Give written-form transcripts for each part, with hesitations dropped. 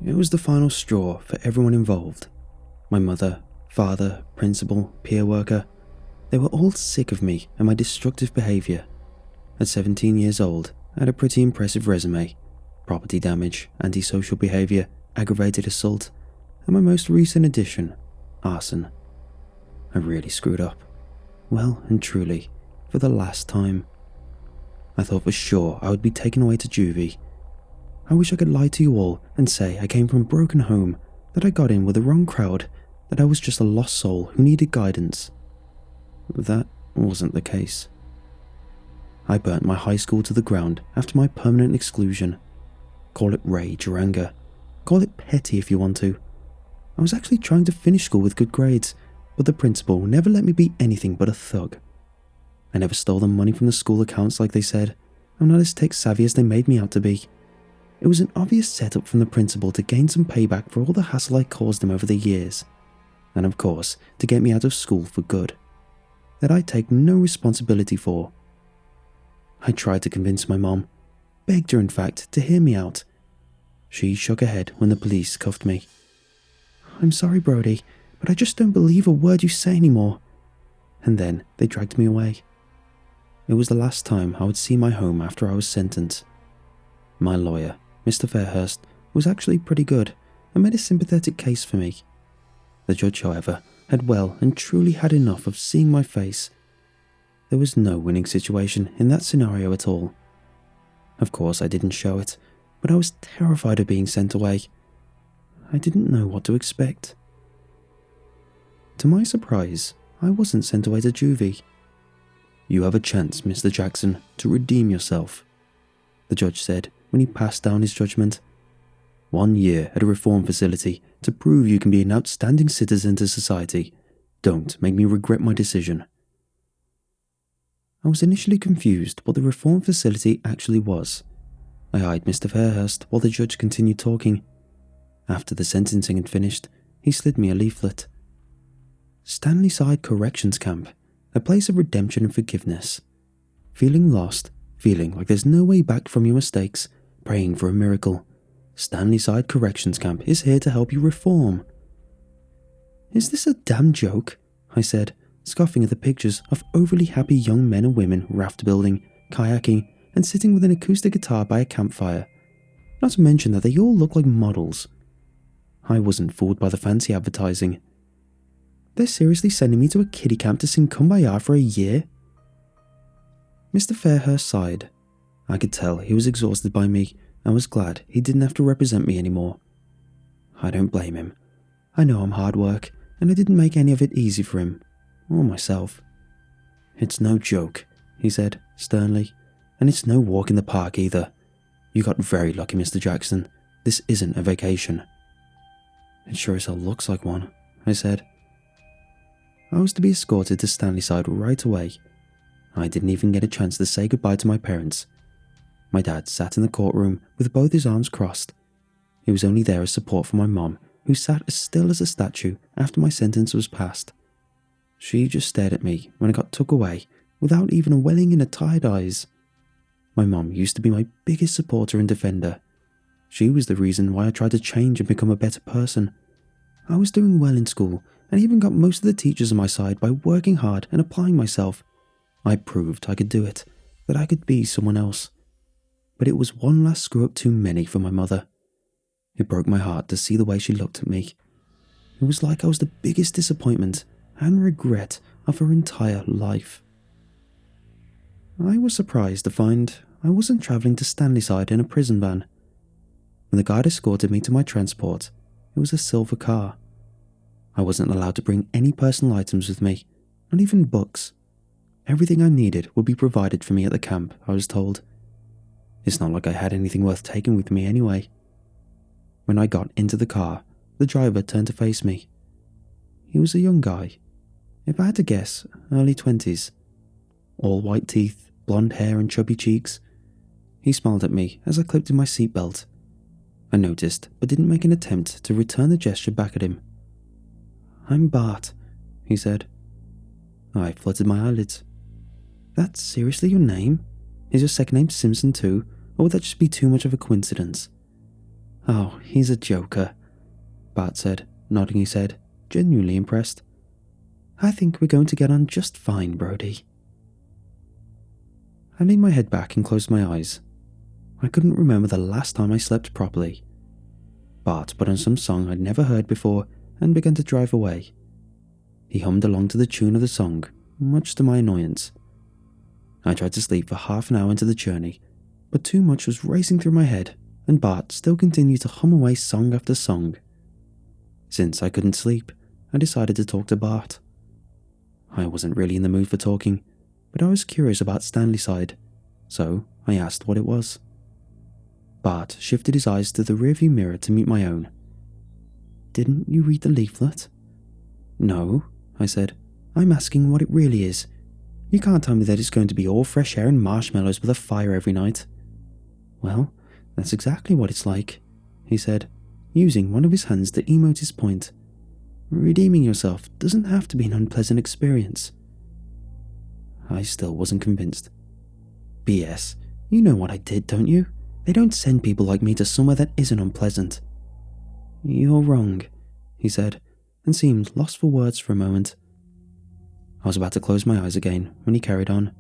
It was the final straw for everyone involved. My mother, father, principal, peer worker. They were all sick of me and my destructive behaviour. At 17 years old, I had a pretty impressive resume. Property damage, antisocial behaviour, aggravated assault, and my most recent addition, arson. I really screwed up. Well and truly, for the last time. I thought for sure I would be taken away to juvie. I wish I could lie to you all and say I came from a broken home, that I got in with the wrong crowd, that I was just a lost soul who needed guidance. That wasn't the case. I burnt my high school to the ground after my permanent exclusion. Call it rage or anger. Call it petty if you want to. I was actually trying to finish school with good grades, but the principal never let me be anything but a thug. I never stole the money from the school accounts like they said. I'm not as tech-savvy as they made me out to be. It was an obvious setup from the principal to gain some payback for all the hassle I caused him over the years. And of course, to get me out of school for good. That I take no responsibility for. I tried to convince my mom, begged her in fact, to hear me out. She shook her head when the police cuffed me. I'm sorry, Brody, but I just don't believe a word you say anymore. And then they dragged me away. It was the last time I would see my home after I was sentenced. My lawyer, Mr. Fairhurst, was actually pretty good and made a sympathetic case for me. The judge, however, had well and truly had enough of seeing my face. There was no winning situation in that scenario at all. Of course, I didn't show it, but I was terrified of being sent away. I didn't know what to expect. To my surprise, I wasn't sent away to juvie. You have a chance, Mr. Jackson, to redeem yourself, the judge said when he passed down his judgment. 1 year at a reform facility to prove you can be an outstanding citizen to society. Don't make me regret my decision. I was initially confused what the reform facility actually was. I eyed Mr. Fairhurst while the judge continued talking. After the sentencing had finished, he slid me a leaflet. Stanley Side Corrections Camp, a place of redemption and forgiveness. Feeling lost, feeling like there's no way back from your mistakes, praying for a miracle. Stanley Side Corrections Camp is here to help you reform. Is this a damn joke? I said, scoffing at the pictures of overly happy young men and women raft building, kayaking, and sitting with an acoustic guitar by a campfire. Not to mention that they all look like models. I wasn't fooled by the fancy advertising. They're seriously sending me to a kiddie camp to sing Kumbaya for a year? Mr. Fairhurst sighed. I could tell he was exhausted by me and was glad he didn't have to represent me anymore. I don't blame him. I know I'm hard work, and I didn't make any of it easy for him, or myself. It's no joke, he said, sternly, and it's no walk in the park either. You got very lucky, Mr. Jackson. This isn't a vacation. It sure as hell looks like one, I said. I was to be escorted to Stanley Side right away. I didn't even get a chance to say goodbye to my parents. My dad sat in the courtroom with both his arms crossed. He was only there as support for my mom, who sat as still as a statue after my sentence was passed. She just stared at me when I got took away without even a welling in her tired eyes. My mom used to be my biggest supporter and defender. She was the reason why I tried to change and become a better person. I was doing well in school and even got most of the teachers on my side by working hard and applying myself. I proved I could do it, that I could be someone else. But it was one last screw-up too many for my mother. It broke my heart to see the way she looked at me. It was like I was the biggest disappointment and regret of her entire life. I was surprised to find I wasn't travelling to Stanley Side in a prison van. When the guard escorted me to my transport, it was a silver car. I wasn't allowed to bring any personal items with me, not even books. Everything I needed would be provided for me at the camp, I was told. It's not like I had anything worth taking with me anyway. When I got into the car, the driver turned to face me. He was a young guy. If I had to guess, early 20s. All white teeth, blonde hair and chubby cheeks. He smiled at me as I clipped in my seatbelt. I noticed, but didn't make an attempt to return the gesture back at him. I'm Bart, he said. I fluttered my eyelids. That's seriously your name? Is your second name Simpson too, or would that just be too much of a coincidence? Oh, he's a joker, Bart said, nodding his head, genuinely impressed. I think we're going to get on just fine, Brody. I leaned my head back and closed my eyes. I couldn't remember the last time I slept properly. Bart put on some song I'd never heard before and began to drive away. He hummed along to the tune of the song, much to my annoyance. I tried to sleep for half an hour into the journey, but too much was racing through my head, and Bart still continued to hum away song after song. Since I couldn't sleep, I decided to talk to Bart. I wasn't really in the mood for talking, but I was curious about Stanley's side, so I asked what it was. Bart shifted his eyes to the rearview mirror to meet my own. Didn't you read the leaflet? No, I said. I'm asking what it really is. You can't tell me that it's going to be all fresh air and marshmallows with a fire every night. Well, that's exactly what it's like, he said, using one of his hands to emote his point. Redeeming yourself doesn't have to be an unpleasant experience. I still wasn't convinced. BS, you know what I did, don't you? They don't send people like me to somewhere that isn't unpleasant. You're wrong, he said, and seemed lost for words for a moment. I was about to close my eyes again when he carried on.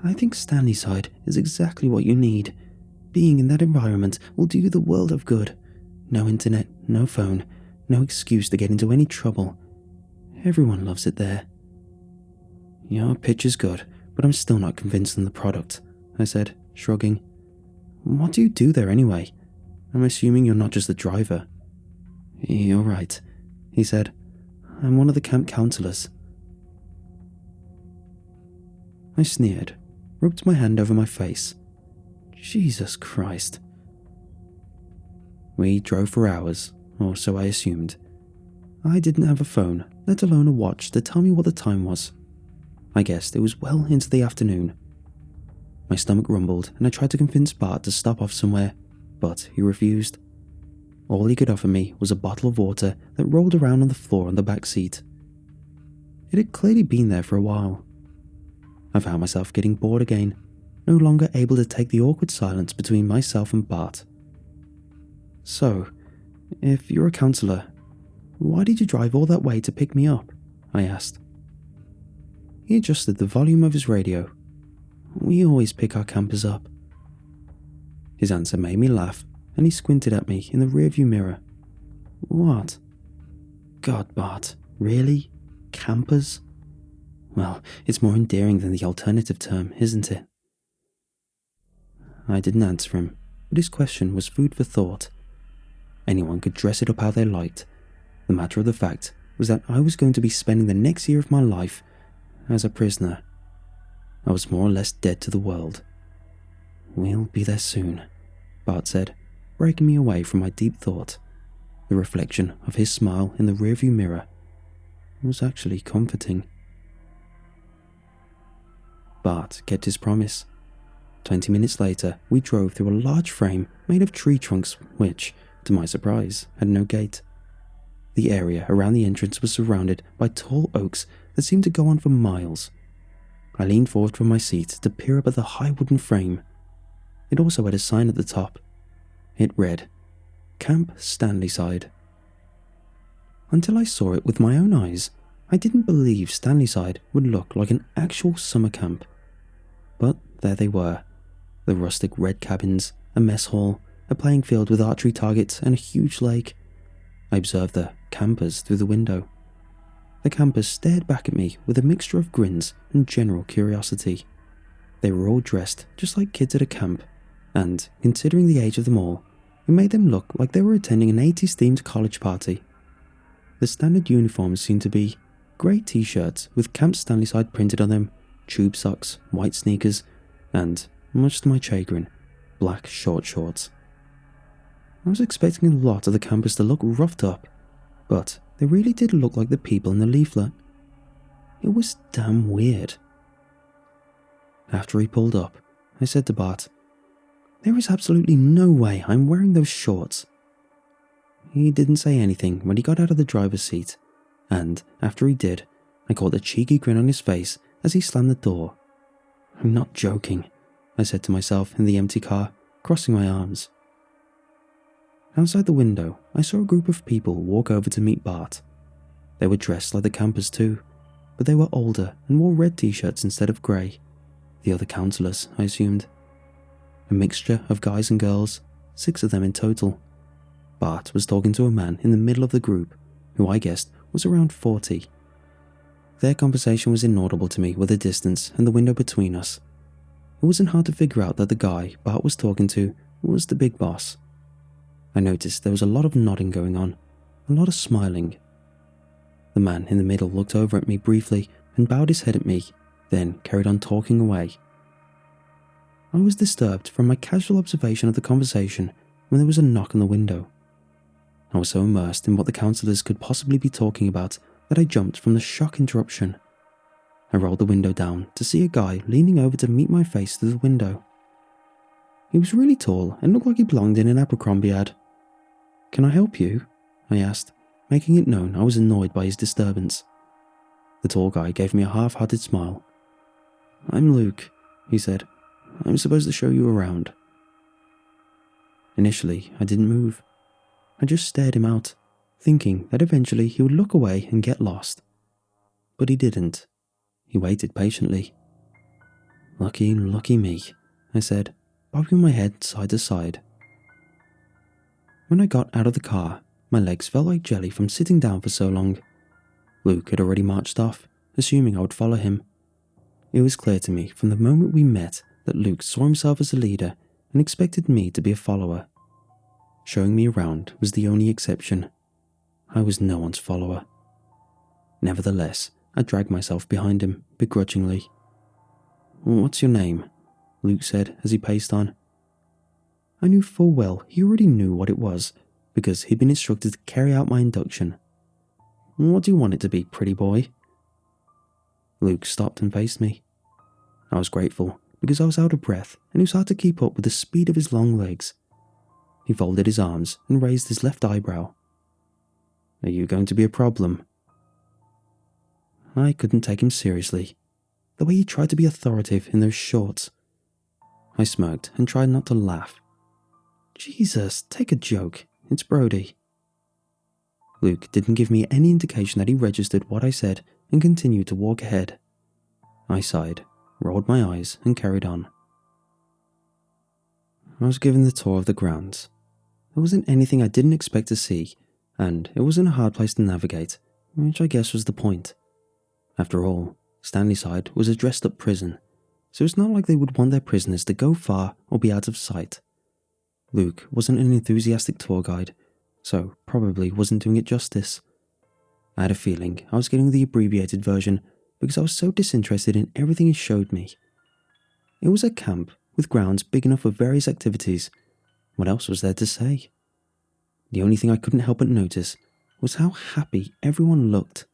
I think Stanley's side is exactly what you need. Being in that environment will do you the world of good. No internet, no phone, no excuse to get into any trouble. Everyone loves it there. Your pitch is good, but I'm still not convinced on the product, I said, shrugging. What do you do there anyway? I'm assuming you're not just the driver. You're right, he said. I'm one of the camp counselors. I sneered, rubbed my hand over my face. Jesus Christ. We drove for hours, or so I assumed. I didn't have a phone, let alone a watch to tell me what the time was. I guessed it was well into the afternoon. My stomach rumbled and I tried to convince Bart to stop off somewhere, but he refused. All he could offer me was a bottle of water that rolled around on the floor on the back seat. It had clearly been there for a while. I found myself getting bored again, no longer able to take the awkward silence between myself and Bart. So, if you're a counsellor, why did you drive all that way to pick me up? I asked. He adjusted the volume of his radio. We always pick our campers up. His answer made me laugh, and he squinted at me in the rearview mirror. What? God, Bart, really? Campers? Well, it's more endearing than the alternative term, isn't it? I didn't answer him, but his question was food for thought. Anyone could dress it up how they liked. The matter of the fact was that I was going to be spending the next year of my life as a prisoner. I was more or less dead to the world. We'll be there soon, Bart said, breaking me away from my deep thought. The reflection of his smile in the rearview mirror was actually comforting. Bart kept his promise. 20 minutes later, we drove through a large frame made of tree trunks which, to my surprise, had no gate. The area around the entrance was surrounded by tall oaks that seemed to go on for miles. I leaned forward from my seat to peer up at the high wooden frame. It also had a sign at the top. It read, Camp Stanley Side. Until I saw it with my own eyes, I didn't believe Stanley Side would look like an actual summer camp. But there they were, the rustic red cabins, a mess hall, a playing field with archery targets, and a huge lake. I observed the campers through the window. The campers stared back at me with a mixture of grins and general curiosity. They were all dressed just like kids at a camp, and, considering the age of them all, it made them look like they were attending an 80s-themed college party. The standard uniforms seemed to be grey t-shirts with Camp Stanley Side printed on them, tube socks, white sneakers, and, much to my chagrin, black short shorts. I was expecting a lot of the campers to look roughed up, but they really did look like the people in the leaflet. It was damn weird. After he pulled up, I said to Bart, "There is absolutely no way I'm wearing those shorts." He didn't say anything when he got out of the driver's seat, and after he did, I caught a cheeky grin on his face as he slammed the door. "I'm not joking," I said to myself in the empty car, crossing my arms. Outside the window, I saw a group of people walk over to meet Bart. They were dressed like the campers too, but they were older and wore red t-shirts instead of grey. The other counsellors, I assumed. A mixture of guys and girls, 6 of them in total. Bart was talking to a man in the middle of the group, who I guessed was around 40. Their conversation was inaudible to me with the distance and the window between us. It wasn't hard to figure out that the guy Bart was talking to was the big boss. I noticed there was a lot of nodding going on, a lot of smiling. The man in the middle looked over at me briefly and bowed his head at me, then carried on talking away. I was disturbed from my casual observation of the conversation when there was a knock on the window. I was so immersed in what the counsellors could possibly be talking about that I jumped from the shock interruption. I rolled the window down to see a guy leaning over to meet my face through the window. He was really tall and looked like he belonged in an Abercrombie ad. "Can I help you?" I asked, making it known I was annoyed by his disturbance. The tall guy gave me a half-hearted smile. "I'm Luke," he said. "I'm supposed to show you around." Initially, I didn't move. I just stared him out, thinking that eventually he would look away and get lost. But he didn't. He waited patiently. "Lucky me," I said, bobbing my head side to side. When I got out of the car, my legs felt like jelly from sitting down for so long. Luke had already marched off, assuming I would follow him. It was clear to me from the moment we met that Luke saw himself as a leader and expected me to be a follower. Showing me around was the only exception. I was no one's follower. Nevertheless, I dragged myself behind him, begrudgingly. "What's your name?" Luke said as he paced on. I knew full well he already knew what it was, because he'd been instructed to carry out my induction. "What do you want it to be, pretty boy?" Luke stopped and faced me. I was grateful, because I was out of breath and it was hard to keep up with the speed of his long legs. He folded his arms and raised his left eyebrow. "Are you going to be a problem?" I couldn't take him seriously. The way he tried to be authoritative in those shorts. I smirked and tried not to laugh. "Jesus, take a joke. It's Brody." Luke didn't give me any indication that he registered what I said and continued to walk ahead. I sighed, rolled my eyes and carried on. I was given the tour of the grounds. There wasn't anything I didn't expect to see, and it wasn't a hard place to navigate, which I guess was the point. After all, Stanley side was a dressed-up prison, so it's not like they would want their prisoners to go far or be out of sight. Luke wasn't an enthusiastic tour guide, so probably wasn't doing it justice. I had a feeling I was getting the abbreviated version because I was so disinterested in everything he showed me. It was a camp with grounds big enough for various activities. What else was there to say? The only thing I couldn't help but notice was how happy everyone looked.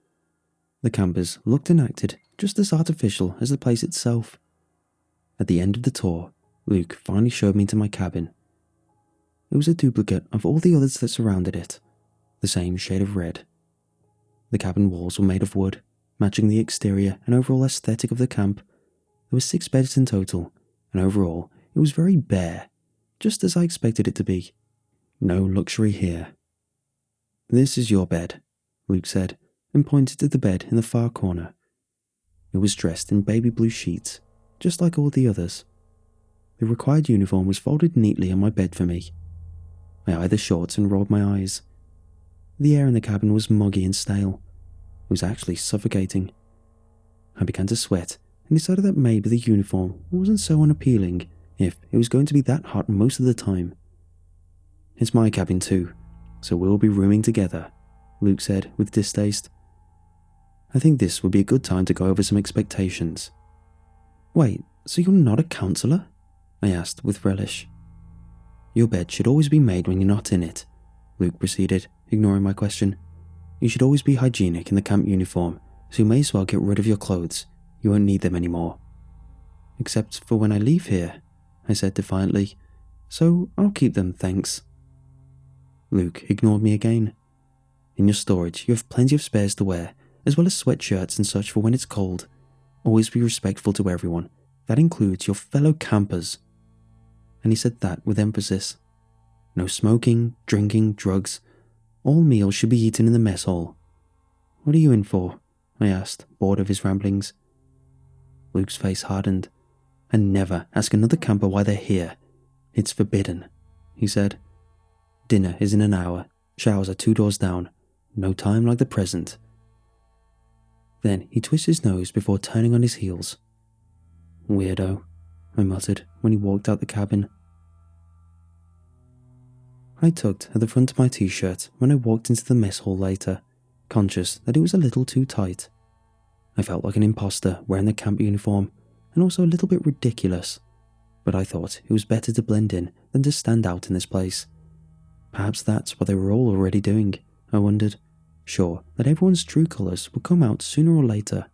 The campers looked and acted just as artificial as the place itself. At the end of the tour, Luke finally showed me to my cabin. It was a duplicate of all the others that surrounded it, the same shade of red. The cabin walls were made of wood, matching the exterior and overall aesthetic of the camp. There were 6 beds in total, and overall it was very bare, just as I expected it to be. No luxury here. "This is your bed," Luke said, and pointed to the bed in the far corner. It was dressed in baby blue sheets, just like all the others. The required uniform was folded neatly on my bed for me. I eyed the shorts and rolled my eyes. The air in the cabin was muggy and stale. It was actually suffocating. I began to sweat and decided that maybe the uniform wasn't so unappealing if it was going to be that hot most of the time. "It's my cabin too, so we'll be rooming together," Luke said with distaste. I think this would be a good time to go over some expectations. "Wait, so you're not a counsellor?" I asked with relish. "Your bed should always be made when you're not in it," Luke proceeded, ignoring my question. "You should always be hygienic in the camp uniform, so you may as well get rid of your clothes. You won't need them anymore." "Except for when I leave here," I said defiantly, "so I'll keep them, thanks." Luke ignored me again. "In your storage, you have plenty of spares to wear, as well as sweatshirts and such for when it's cold. Always be respectful to everyone. That includes your fellow campers." And he said that with emphasis. No smoking, drinking, drugs. All meals should be eaten in the mess hall. What are you in for? I asked, bored of his ramblings. Luke's face hardened. And never ask another camper why they're here. It's forbidden, he said. Dinner is in an hour. Showers are 2 doors down. No time like the present. Then he twisted his nose before turning on his heels. Weirdo, I muttered when he walked out the cabin. I tugged at the front of my t-shirt when I walked into the mess hall later, conscious that it was a little too tight. I felt like an imposter wearing the camp uniform, and also a little bit ridiculous, but I thought it was better to blend in than to stand out in this place. Perhaps that's what they were all already doing, I wondered, sure that everyone's true colours would come out sooner or later.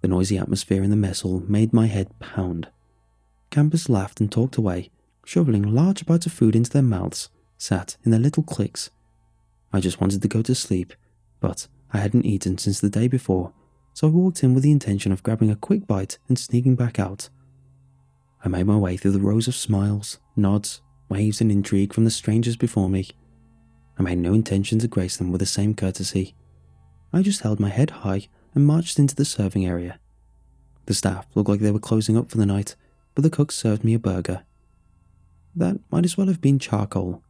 The noisy atmosphere in the mess hall made my head pound. Campers laughed and talked away, shoveling large bites of food into their mouths, sat in their little cliques. I just wanted to go to sleep, but I hadn't eaten since the day before, so I walked in with the intention of grabbing a quick bite and sneaking back out. I made my way through the rows of smiles, nods, waves and intrigue from the strangers before me. I made no intention to grace them with the same courtesy. I just held my head high and marched into the serving area. The staff looked like they were closing up for the night, but the cook served me a burger. That might as well have been charcoal,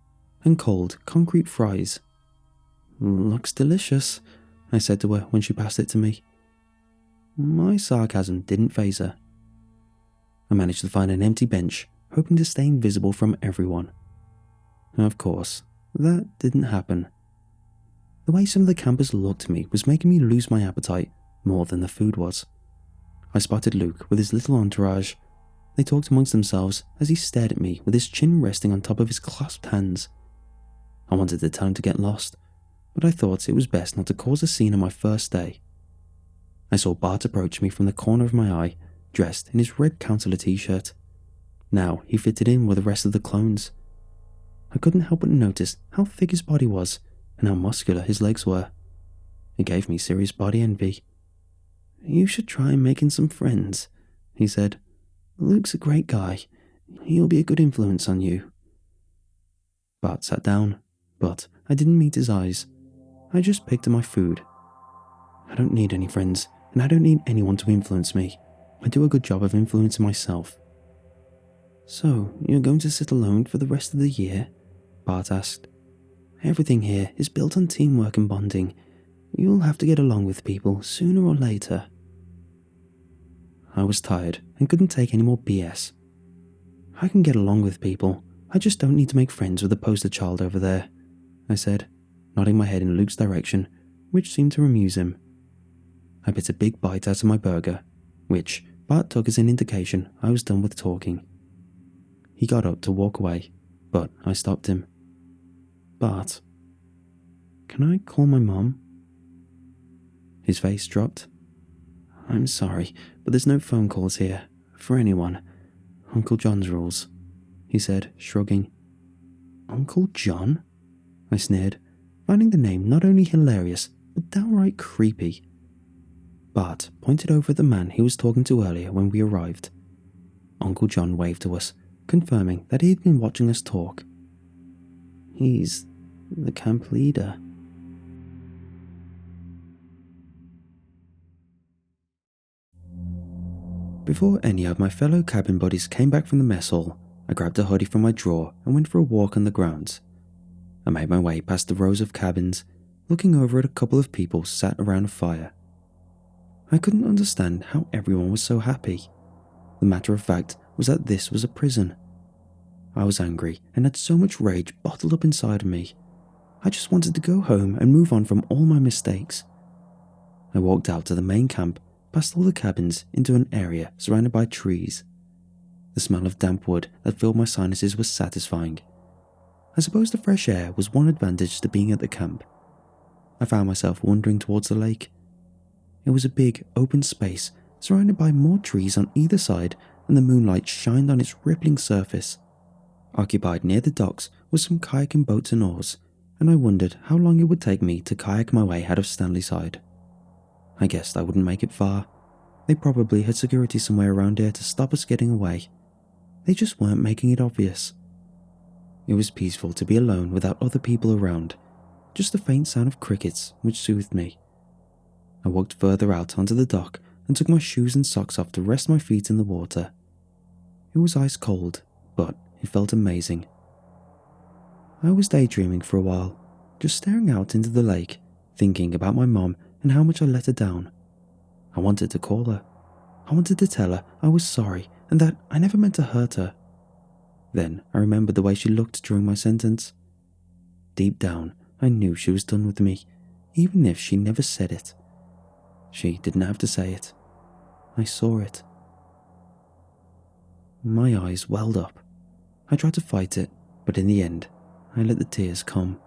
and cold, concrete fries. Looks delicious, I said to her when she passed it to me. My sarcasm didn't faze her. I managed to find an empty bench, hoping to stay invisible from everyone. Of course, that didn't happen. The way some of the campers looked at me was making me lose my appetite more than the food was. I spotted Luke with his little entourage. They talked amongst themselves as he stared at me with his chin resting on top of his clasped hands. I wanted to tell him to get lost, but I thought it was best not to cause a scene on my first day. I saw Bart approach me from the corner of my eye, dressed in his red counselor t-shirt. Now he fitted in with the rest of the clones. I couldn't help but notice how thick his body was and how muscular his legs were. It gave me serious body envy. You should try making some friends, he said. Luke's a great guy. He'll be a good influence on you. Bart sat down, but I didn't meet his eyes. I just picked at my food. I don't need any friends, and I don't need anyone to influence me. I do a good job of influencing myself. So, you're going to sit alone for the rest of the year? Bart asked. Everything here is built on teamwork and bonding. You'll have to get along with people sooner or later. I was tired and couldn't take any more BS. I can get along with people. I just don't need to make friends with the poster child over there, I said, nodding my head in Luke's direction, which seemed to amuse him. I bit a big bite out of my burger, which Bart took as an indication I was done with talking. He got up to walk away, but I stopped him. Bart, can I call my mom? His face dropped. I'm sorry, but there's no phone calls here, for anyone. Uncle John's rules, he said, shrugging. Uncle John? I sneered, finding the name not only hilarious, but downright creepy. Bart pointed over at the man he was talking to earlier when we arrived. Uncle John waved to us, confirming that he had been watching us talk. He's the camp leader. Before any of my fellow cabin buddies came back from the mess hall, I grabbed a hoodie from my drawer and went for a walk on the grounds. I made my way past the rows of cabins, looking over at a couple of people sat around a fire. I couldn't understand how everyone was so happy. The matter of fact was that this was a prison. I was angry and had so much rage bottled up inside of me. I just wanted to go home and move on from all my mistakes. I walked out to the main camp, past all the cabins, into an area surrounded by trees. The smell of damp wood that filled my sinuses was satisfying. I suppose the fresh air was one advantage to being at the camp. I found myself wandering towards the lake. It was a big, open space, surrounded by more trees on either side, and the moonlight shined on its rippling surface. Occupied near the docks were some kayaking boats and oars, and I wondered how long it would take me to kayak my way out of Stanley side. I guessed I wouldn't make it far. They probably had security somewhere around here to stop us getting away. They just weren't making it obvious. It was peaceful to be alone without other people around, just the faint sound of crickets which soothed me. I walked further out onto the dock and took my shoes and socks off to rest my feet in the water. It was ice cold, but it felt amazing. I was daydreaming for a while, just staring out into the lake, thinking about my mom and how much I let her down. I wanted to call her. I wanted to tell her I was sorry and that I never meant to hurt her. Then I remembered the way she looked during my sentence. Deep down, I knew she was done with me, even if she never said it. She didn't have to say it. I saw it. My eyes welled up. I tried to fight it, but in the end, I let the tears come.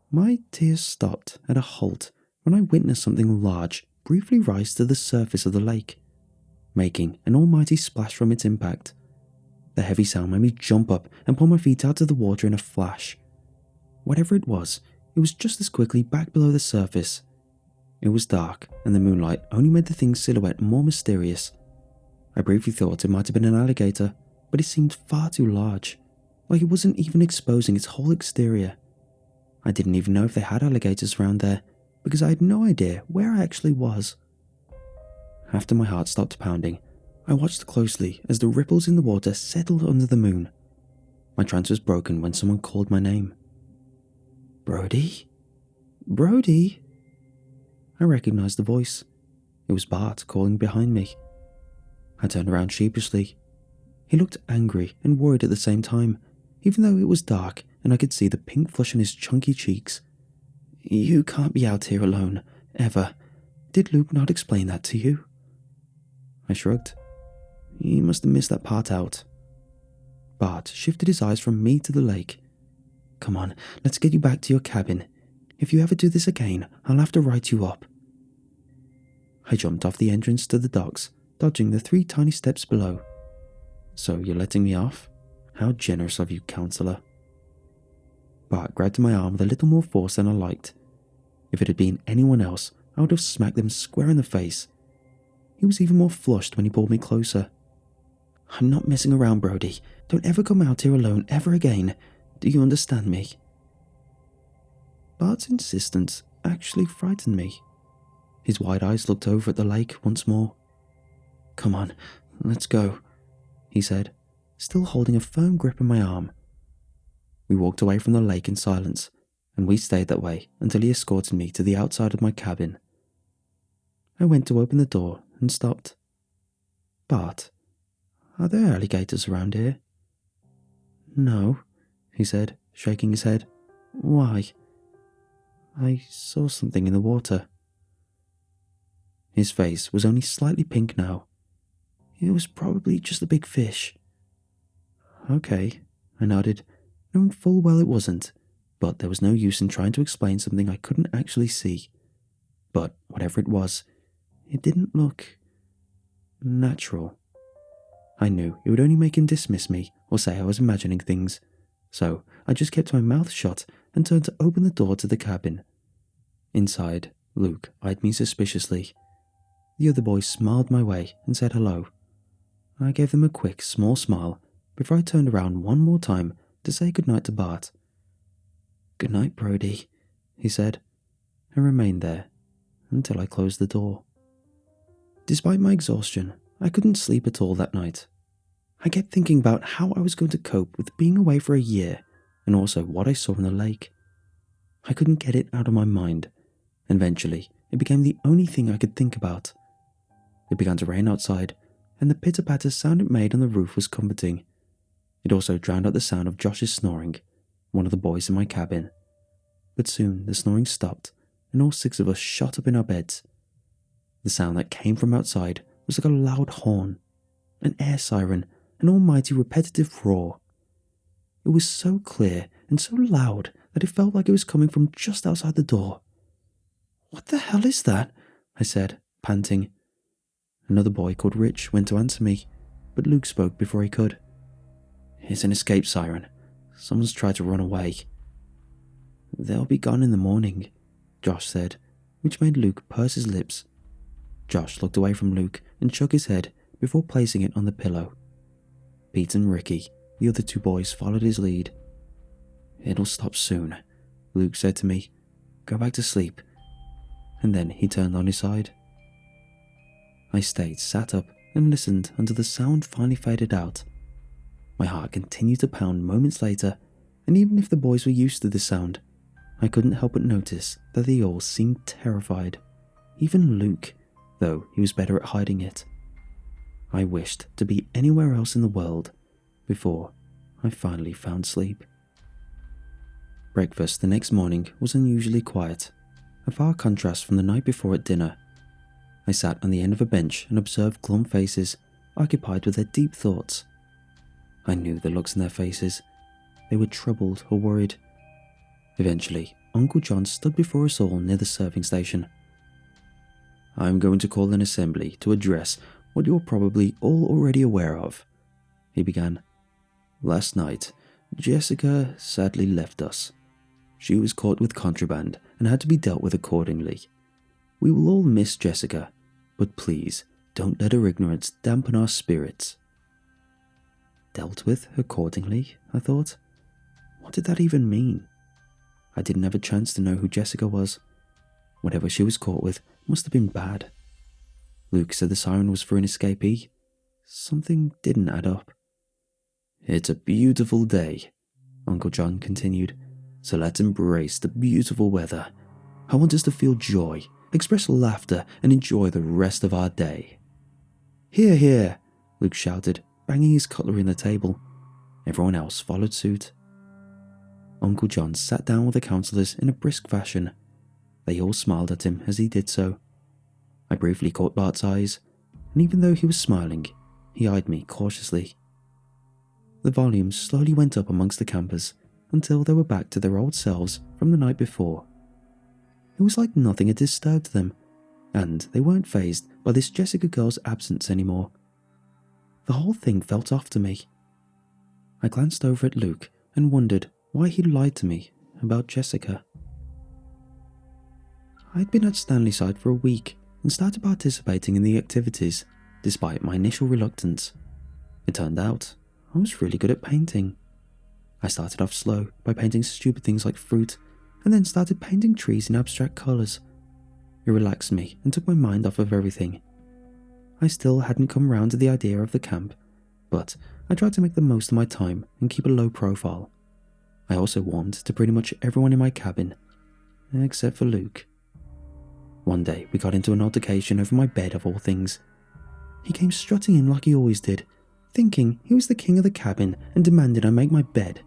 My tears stopped at a halt when I witnessed something large briefly rise to the surface of the lake, making an almighty splash from its impact. The heavy sound made me jump up and pull my feet out of the water in a flash. Whatever it was just as quickly back below the surface. It was dark, and the moonlight only made the thing's silhouette more mysterious. I briefly thought it might have been an alligator, but it seemed far too large, like it wasn't even exposing its whole exterior. I didn't even know if they had alligators around there, because I had no idea where I actually was. After my heart stopped pounding, I watched closely as the ripples in the water settled under the moon. My trance was broken when someone called my name. Brody? Brody? I recognized the voice. It was Bart calling behind me. I turned around sheepishly. He looked angry and worried at the same time, even though it was dark and I could see the pink flush on his chunky cheeks. You can't be out here alone, ever. Did Luke not explain that to you? I shrugged. He must have missed that part out. Bart shifted his eyes from me to the lake. Come on, let's get you back to your cabin. If you ever do this again, I'll have to write you up. I jumped off the entrance to the docks, dodging the 3 tiny steps below. So you're letting me off? How generous of you, counselor. Bart grabbed my arm with a little more force than I liked. If it had been anyone else, I would have smacked them square in the face. He was even more flushed when he pulled me closer. I'm not messing around, Brody. Don't ever come out here alone ever again. Do you understand me? Bart's insistence actually frightened me. His wide eyes looked over at the lake once more. Come on, let's go, he said, still holding a firm grip on my arm. We walked away from the lake in silence, and we stayed that way until he escorted me to the outside of my cabin. I went to open the door and stopped. Bart, are there alligators around here? No, he said, shaking his head. Why? I saw something in the water. His face was only slightly pink now. It was probably just a big fish. Okay, I nodded, knowing full well it wasn't, but there was no use in trying to explain something I couldn't actually see. But whatever it was, it didn't look natural. I knew it would only make him dismiss me or say I was imagining things, so I just kept my mouth shut and turned to open the door to the cabin. Inside, Luke eyed me suspiciously. The other boys smiled my way and said hello. I gave them a quick, small smile before I turned around one more time to say goodnight to Bart. Good night, Brody, he said, and remained there until I closed the door. Despite my exhaustion, I couldn't sleep at all that night. I kept thinking about how I was going to cope with being away for a year and also what I saw in the lake. I couldn't get it out of my mind, and eventually it became the only thing I could think about. It began to rain outside, and the pitter-patter sound it made on the roof was comforting. It also drowned out the sound of Josh's snoring, one of the boys in my cabin. But soon the snoring stopped, and all 6 of us shot up in our beds. The sound that came from outside was like a loud horn, an air siren, an almighty repetitive roar. It was so clear and so loud that it felt like it was coming from just outside the door. What the hell is that? I said, panting. Another boy called Rich went to answer me, but Luke spoke before he could. It's an escape siren. Someone's tried to run away. They'll be gone in the morning, Josh said, which made Luke purse his lips. Josh looked away from Luke and shook his head before placing it on the pillow. Pete and Ricky The other two boys followed his lead. "It'll stop soon," Luke said to me. "Go back to sleep." And then he turned on his side. I stayed sat up and listened until the sound finally faded out. My heart continued to pound moments later, and even if the boys were used to the sound, I couldn't help but notice that they all seemed terrified. Even Luke, though he was better at hiding it. I wished to be anywhere else in the world before I finally found sleep. Breakfast the next morning was unusually quiet, a far contrast from the night before at dinner. I sat on the end of a bench and observed glum faces, occupied with their deep thoughts. I knew the looks in their faces. They were troubled or worried. Eventually, Uncle John stood before us all near the serving station. "I'm going to call an assembly to address what you're probably all already aware of," he began. "Last night, Jessica sadly left us. She was caught with contraband and had to be dealt with accordingly. We will all miss Jessica, but please don't let her ignorance dampen our spirits." Dealt with accordingly, I thought. What did that even mean? I didn't have a chance to know who Jessica was. Whatever she was caught with must have been bad. Luke said the siren was for an escapee. Something didn't add up. "It's a beautiful day," Uncle John continued, "so let's embrace the beautiful weather. I want us to feel joy, express laughter, and enjoy the rest of our day." "Hear, hear," Luke shouted, banging his cutlery on the table. Everyone else followed suit. Uncle John sat down with the councillors in a brisk fashion. They all smiled at him as he did so. I briefly caught Bart's eyes, and even though he was smiling, he eyed me cautiously. The volume slowly went up amongst the campers until they were back to their old selves from the night before. It was like nothing had disturbed them, and they weren't fazed by this Jessica girl's absence anymore. The whole thing felt off to me. I glanced over at Luke and wondered why he lied to me about Jessica. I'd been at Stanley's side for a week and started participating in the activities, despite my initial reluctance. It turned out I was really good at painting. I started off slow by painting stupid things like fruit, and then started painting trees in abstract colours. It relaxed me and took my mind off of everything. I still hadn't come round to the idea of the camp, but I tried to make the most of my time and keep a low profile. I also warmed to pretty much everyone in my cabin, except for Luke. One day we got into an altercation over my bed of all things. He came strutting in like he always did, thinking he was the king of the cabin and demanded I make my bed.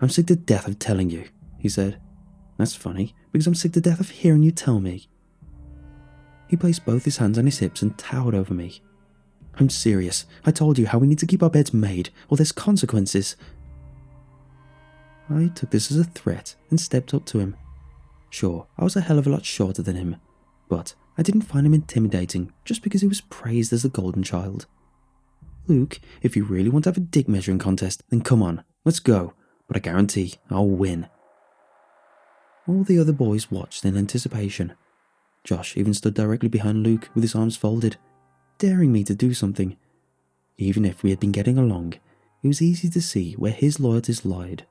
"I'm sick to death of telling you," he said. "That's funny, because I'm sick to death of hearing you tell me." He placed both his hands on his hips and towered over me. "I'm serious. I told you how we need to keep our beds made, or there's consequences." I took this as a threat and stepped up to him. Sure, I was a hell of a lot shorter than him, but I didn't find him intimidating just because he was praised as the golden child. "Luke, if you really want to have a dick measuring contest, then come on, let's go, but I guarantee I'll win." All the other boys watched in anticipation. Josh even stood directly behind Luke with his arms folded, daring me to do something. Even if we had been getting along, it was easy to see where his loyalties lied.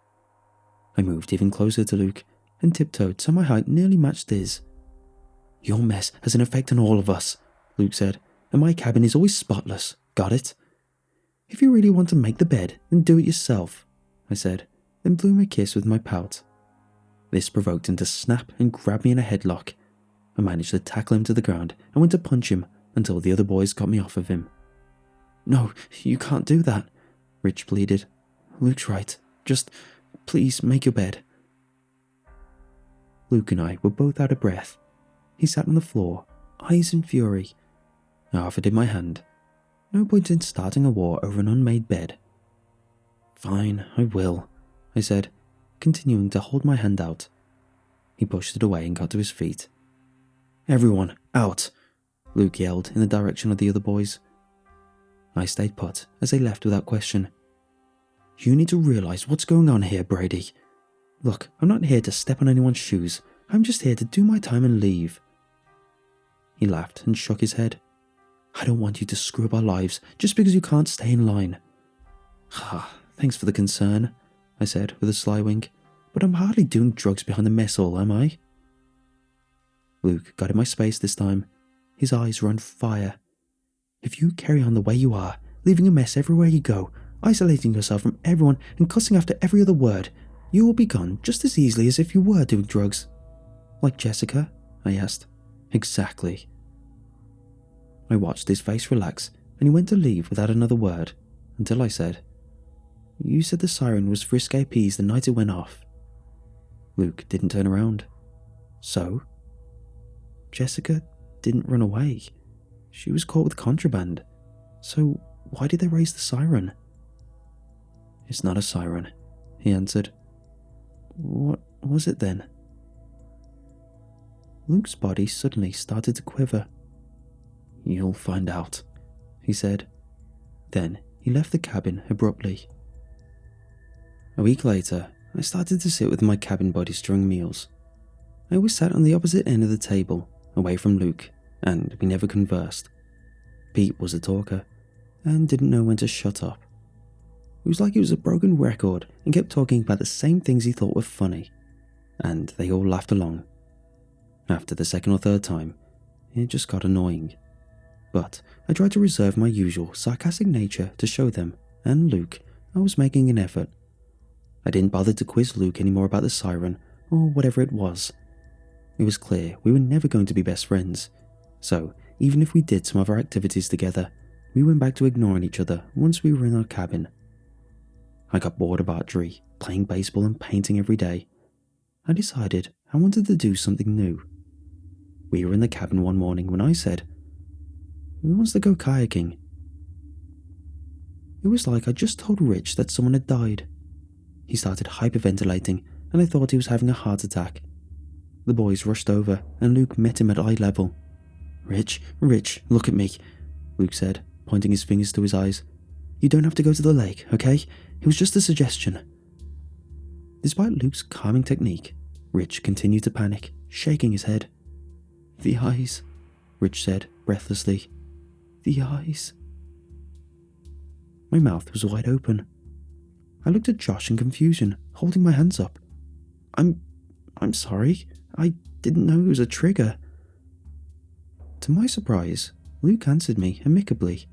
I moved even closer to Luke and tiptoed so my height nearly matched his. "Your mess has an effect on all of us," Luke said, "and my cabin is always spotless. Got it?" "If you really want to make the bed, then do it yourself," I said, then blew him a kiss with my pout. This provoked him to snap and grab me in a headlock. I managed to tackle him to the ground and went to punch him until the other boys got me off of him. "No, you can't do that," Rich pleaded. "Luke's right. Just, please make your bed." Luke and I were both out of breath. He sat on the floor, eyes in fury. I offered him my hand. No point in starting a war over an unmade bed. "Fine, I will," I said, continuing to hold my hand out. He pushed it away and got to his feet. "Everyone, out!" Luke yelled in the direction of the other boys. I stayed put as they left without question. "You need to realize what's going on here, Brady. Look, I'm not here to step on anyone's shoes. I'm just here to do my time and leave." He laughed and shook his head. "I don't want you to screw up our lives just because you can't stay in line." Thanks for the concern, I said with a sly wink, but I'm hardly doing drugs behind the mess hall, am I? Luke got in my space this time. His eyes were on fire. If you carry on the way you are, leaving a mess everywhere you go, isolating yourself from everyone and cussing after every other word, you will be gone just as easily as if you were doing drugs. Like Jessica? I asked. Exactly. I watched his face relax, and he went to leave without another word, until I said, You said the siren was for escapees the night it went off. Luke didn't turn around. So? Jessica didn't run away. She was caught with contraband. So why did they raise the siren? It's not a siren, he answered. What was it then? Luke's body suddenly started to quiver. You'll find out, he said. Then he left the cabin abruptly. A week later, I started to sit with my cabin buddies during meals. I always sat on the opposite end of the table, away from Luke, and we never conversed. Pete was a talker, and didn't know when to shut up. It was like he was a broken record and kept talking about the same things he thought were funny, and they all laughed along. After the second or third time, it just got annoying. But I tried to reserve my usual sarcastic nature to show them, and Luke, I was making an effort. I didn't bother to quiz Luke anymore about the siren, or whatever it was. It was clear we were never going to be best friends, so even if we did some of our activities together, we went back to ignoring each other once we were in our cabin. I got bored of archery, playing baseball and painting every day. I decided I wanted to do something new. We were in the cabin one morning when I said, Who wants to go kayaking? It was like I just told Rich that someone had died. He started hyperventilating, and I thought he was having a heart attack. The boys rushed over, and Luke met him at eye level. Rich, look at me, Luke said, pointing his fingers to his eyes. You don't have to go to the lake, okay? It was just a suggestion. Despite Luke's calming technique, Rich continued to panic, shaking his head. The eyes, Rich said breathlessly. The eyes. My mouth was wide open. I looked at Josh in confusion, holding my hands up. I'm sorry. I didn't know it was a trigger. To my surprise, Luke answered me amicably.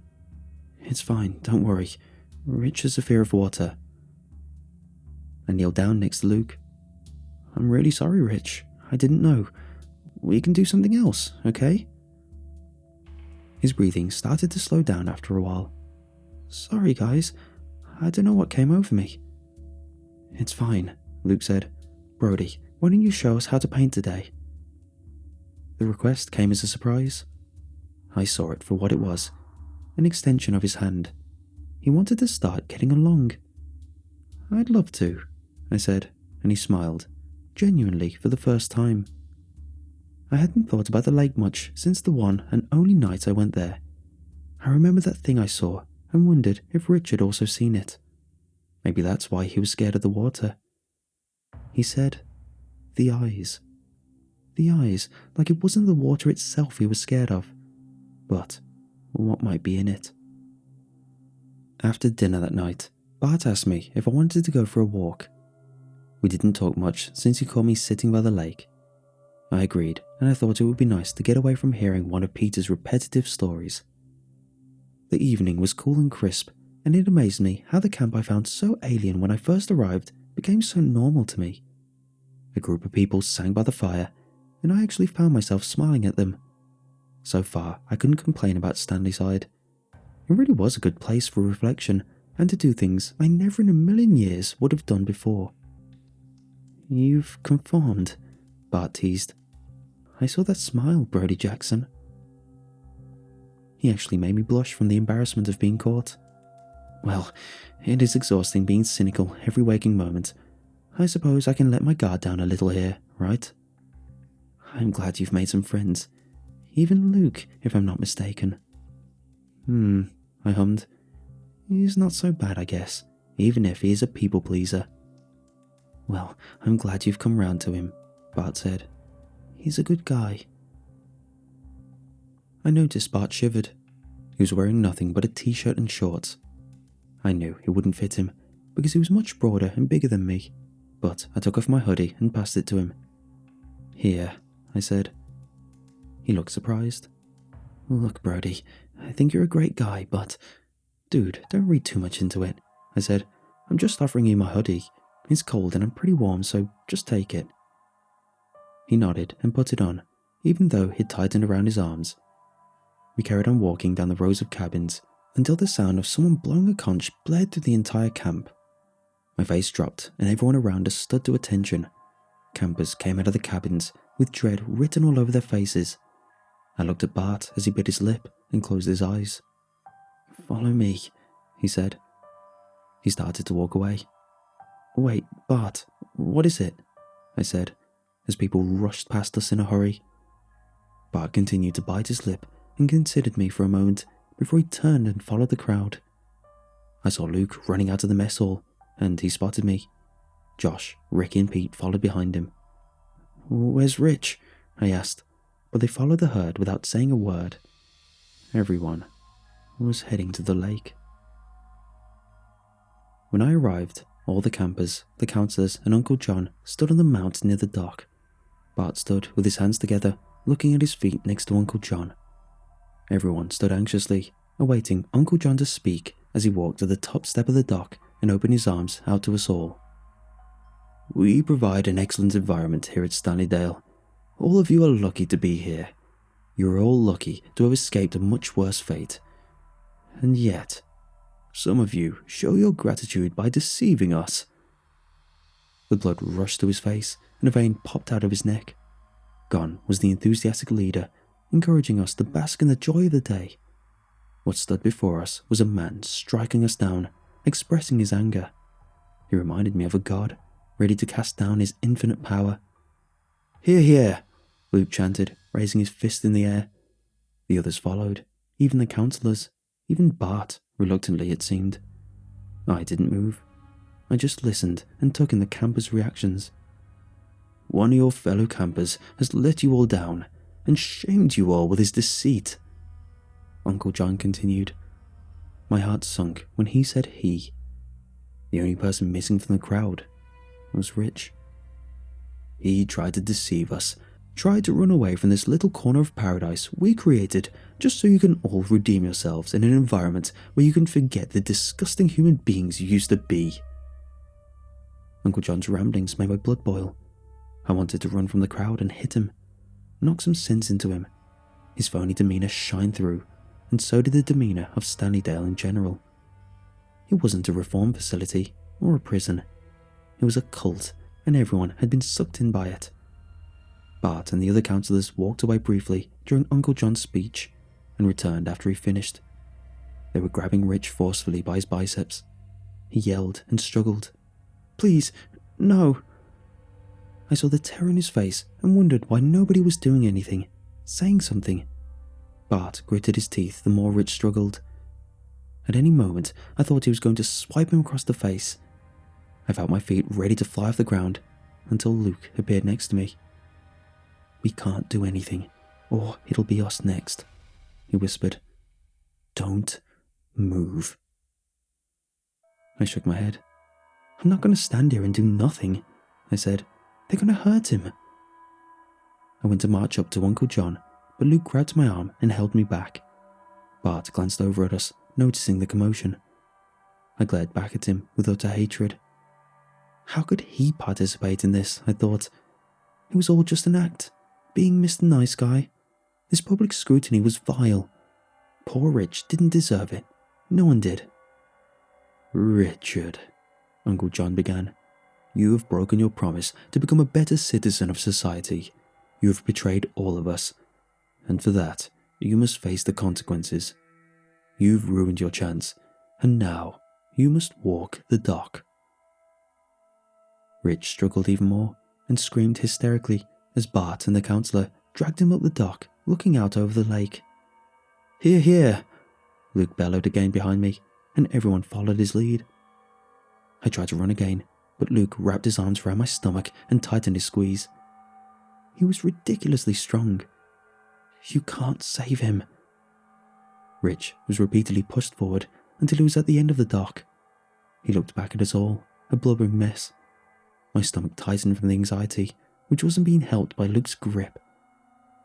It's fine, don't worry. Rich has a fear of water. I kneeled down next to Luke. I'm really sorry, Rich. I didn't know. We can do something else, okay? His breathing started to slow down after a while. Sorry, guys. I don't know what came over me. It's fine, Luke said. Brody, why don't you show us how to paint today? The request came as a surprise. I saw it for what it was, an extension of his hand. He wanted to start getting along. I'd love to, I said, and he smiled, genuinely for the first time. I hadn't thought about the lake much since the one and only night I went there. I remembered that thing I saw and wondered if Rich had also seen it. Maybe that's why he was scared of the water. He said, the eyes. The eyes, like it wasn't the water itself he was scared of, but what might be in it. After dinner that night, Bart asked me if I wanted to go for a walk. We didn't talk much since he caught me sitting by the lake. I agreed, and I thought it would be nice to get away from hearing one of Peter's repetitive stories. The evening was cool and crisp, and it amazed me how the camp I found so alien when I first arrived became so normal to me. A group of people sang by the fire, and I actually found myself smiling at them. So far, I couldn't complain about Stanley side. It really was a good place for reflection and to do things I never in a million years would have done before. You've conformed, Bart teased. I saw that smile, Brody Jackson. He actually made me blush from the embarrassment of being caught. Well, it is exhausting being cynical every waking moment. I suppose I can let my guard down a little here, right? I'm glad you've made some friends. Even Luke, if I'm not mistaken. I hummed. He's not so bad, I guess, even if he is a people pleaser. Well, I'm glad you've come round to him, Bart said. He's a good guy. I noticed Bart shivered. He was wearing nothing but a t-shirt and shorts. I knew it wouldn't fit him, because he was much broader and bigger than me, but I took off my hoodie and passed it to him. "Here," I said. He looked surprised. "Look, Brody, I think you're a great guy, but..." "Dude, don't read too much into it," I said. "I'm just offering you my hoodie. It's cold and I'm pretty warm, so just take it." He nodded and put it on, even though it tightened around his arms. We carried on walking down the rows of cabins until the sound of someone blowing a conch blared through the entire camp. My face dropped and everyone around us stood to attention. Campers came out of the cabins with dread written all over their faces. I looked at Bart as he bit his lip and closed his eyes. "Follow me," he said. He started to walk away. "Wait, Bart, what is it?" I said, as people rushed past us in a hurry. Bart continued to bite his lip and considered me for a moment before he turned and followed the crowd. I saw Luke running out of the mess hall, and he spotted me. Josh, Ricky and Pete followed behind him. "Where's Rich?" I asked, but they followed the herd without saying a word. Everyone was heading to the lake. When I arrived, all the campers, the counsellors and Uncle John stood on the mount near the dock. Bart stood with his hands together, looking at his feet next to Uncle John. Everyone stood anxiously, awaiting Uncle John to speak as he walked to the top step of the dock and opened his arms out to us all. "We provide an excellent environment here at Stanleydale. All of you are lucky to be here. You're all lucky to have escaped a much worse fate. And yet, some of you show your gratitude by deceiving us." The blood rushed to his face and a vein popped out of his neck. Gone was the enthusiastic leader, encouraging us to bask in the joy of the day. What stood before us was a man striking us down, expressing his anger. He reminded me of a god, ready to cast down his infinite power. "Hear, hear," Luke chanted, raising his fist in the air. The others followed, even the counsellors, even Bart, reluctantly it seemed. I didn't move. I just listened and took in the campers' reactions. "One of your fellow campers has let you all down and shamed you all with his deceit," Uncle John continued. My heart sunk when he said he. The only person missing from the crowd was Rich. "He tried to deceive us, tried to run away from this little corner of paradise we created just so you can all redeem yourselves in an environment where you can forget the disgusting human beings you used to be." Uncle John's ramblings made my blood boil. I wanted to run from the crowd and hit him, knock some sense into him. His phony demeanour shined through, and so did the demeanour of Stanleydale in general. It wasn't a reform facility or a prison. It was a cult, and everyone had been sucked in by it. Bart and the other counsellors walked away briefly during Uncle John's speech and returned after he finished. They were grabbing Rich forcefully by his biceps. He yelled and struggled. "Please, no." I saw the terror in his face and wondered why nobody was doing anything, saying something. Bart gritted his teeth the more Rich struggled. At any moment, I thought he was going to swipe him across the face. I felt my feet ready to fly off the ground until Luke appeared next to me. "We can't do anything, or it'll be us next," he whispered. "Don't move." I shook my head. "I'm not going to stand here and do nothing," I said. "They're going to hurt him." I went to march up to Uncle John, but Luke grabbed my arm and held me back. Bart glanced over at us, noticing the commotion. I glared back at him with utter hatred. How could he participate in this, I thought. It was all just an act, being Mr. Nice Guy. This public scrutiny was vile. Poor Rich didn't deserve it. No one did. "Richard," Uncle John began, "you have broken your promise to become a better citizen of society. You have betrayed all of us, and for that, you must face the consequences. You've ruined your chance, and now you must walk the dock." Rich struggled even more and screamed hysterically as Bart and the counsellor dragged him up the dock, looking out over the lake. "Hear, hear," Luke bellowed again behind me, and everyone followed his lead. I tried to run again, but Luke wrapped his arms around my stomach and tightened his squeeze. He was ridiculously strong. "You can't save him." Rich was repeatedly pushed forward until he was at the end of the dock. He looked back at us all, a blubbering mess. My stomach tightened from the anxiety, which wasn't being helped by Luke's grip.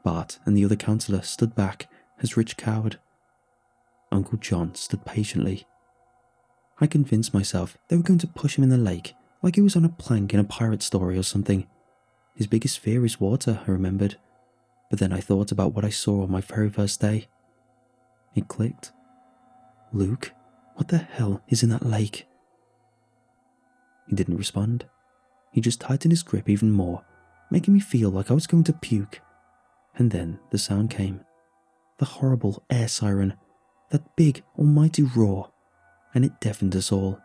Bart and the other counsellor stood back as Rich cowered. Uncle John stood patiently. I convinced myself they were going to push him in the lake like he was on a plank in a pirate story or something. His biggest fear is water, I remembered, but then I thought about what I saw on my very first day. It clicked. Luke, what the hell is in that lake? He didn't respond. He just tightened his grip even more, making me feel like I was going to puke. And then the sound came. The horrible air siren, that big, almighty roar, and it deafened us all.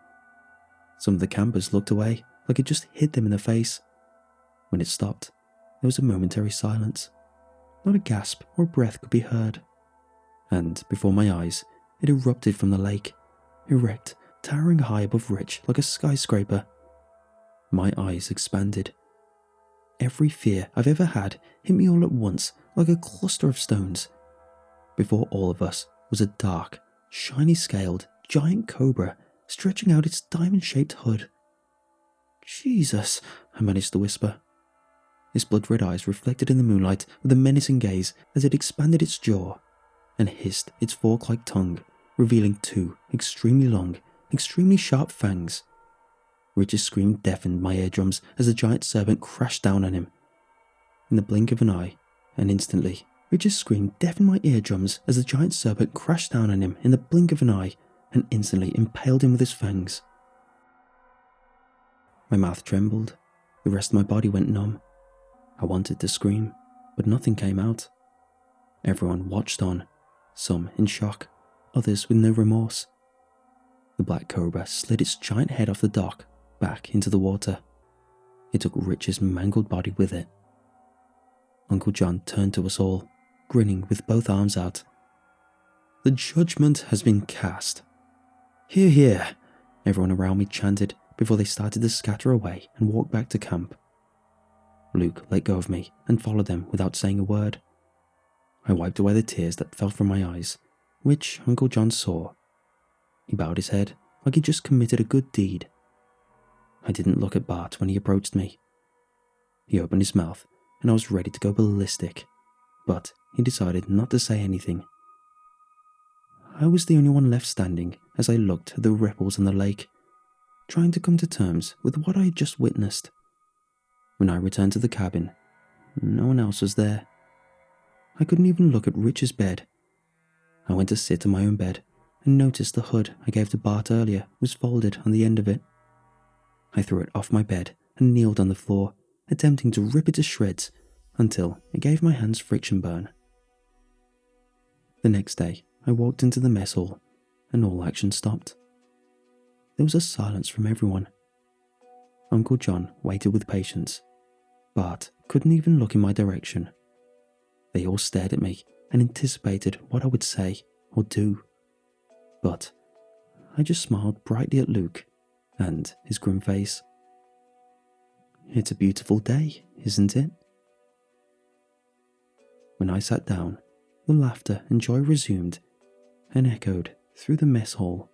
Some of the campers looked away like it just hit them in the face. When it stopped, there was a momentary silence. Not a gasp or breath could be heard. And before my eyes, it erupted from the lake, erect, towering high above Rich like a skyscraper. My eyes expanded. Every fear I've ever had hit me all at once like a cluster of stones. Before all of us was a dark, shiny-scaled, giant cobra stretching out its diamond-shaped hood. Jesus, I managed to whisper. Its blood-red eyes reflected in the moonlight with a menacing gaze as it expanded its jaw and hissed its fork-like tongue, revealing two extremely long, extremely sharp fangs. Rich's scream deafened my eardrums as the giant serpent crashed down on him. In the blink of an eye, and instantly, Rich's scream deafened my eardrums as the giant serpent crashed down on him in the blink of an eye and instantly impaled him with his fangs. My mouth trembled. The rest of my body went numb. I wanted to scream, but nothing came out. Everyone watched on, some in shock, others with no remorse. The black cobra slid its giant head off the dock, back into the water. It took Rich's mangled body with it. Uncle John turned to us all, grinning with both arms out. The judgment has been cast. Hear, hear, everyone around me chanted before they started to scatter away and walk back to camp. Luke let go of me and followed them without saying a word. I wiped away the tears that fell from my eyes, which Uncle John saw. He bowed his head like he'd just committed a good deed. I didn't look at Bart when he approached me. He opened his mouth and I was ready to go ballistic, but he decided not to say anything. I was the only one left standing as I looked at the ripples in the lake, trying to come to terms with what I had just witnessed. When I returned to the cabin, no one else was there. I couldn't even look at Rich's bed. I went to sit on my own bed and noticed the hood I gave to Bart earlier was folded on the end of it. I threw it off my bed and kneeled on the floor, attempting to rip it to shreds until it gave my hands friction burn. The next day, I walked into the mess hall and all action stopped. There was a silence from everyone. Uncle John waited with patience. Bart couldn't even look in my direction. They all stared at me and anticipated what I would say or do. But I just smiled brightly at Luke and his grim face. It's a beautiful day, isn't it? When I sat down, the laughter and joy resumed and echoed through the mess hall.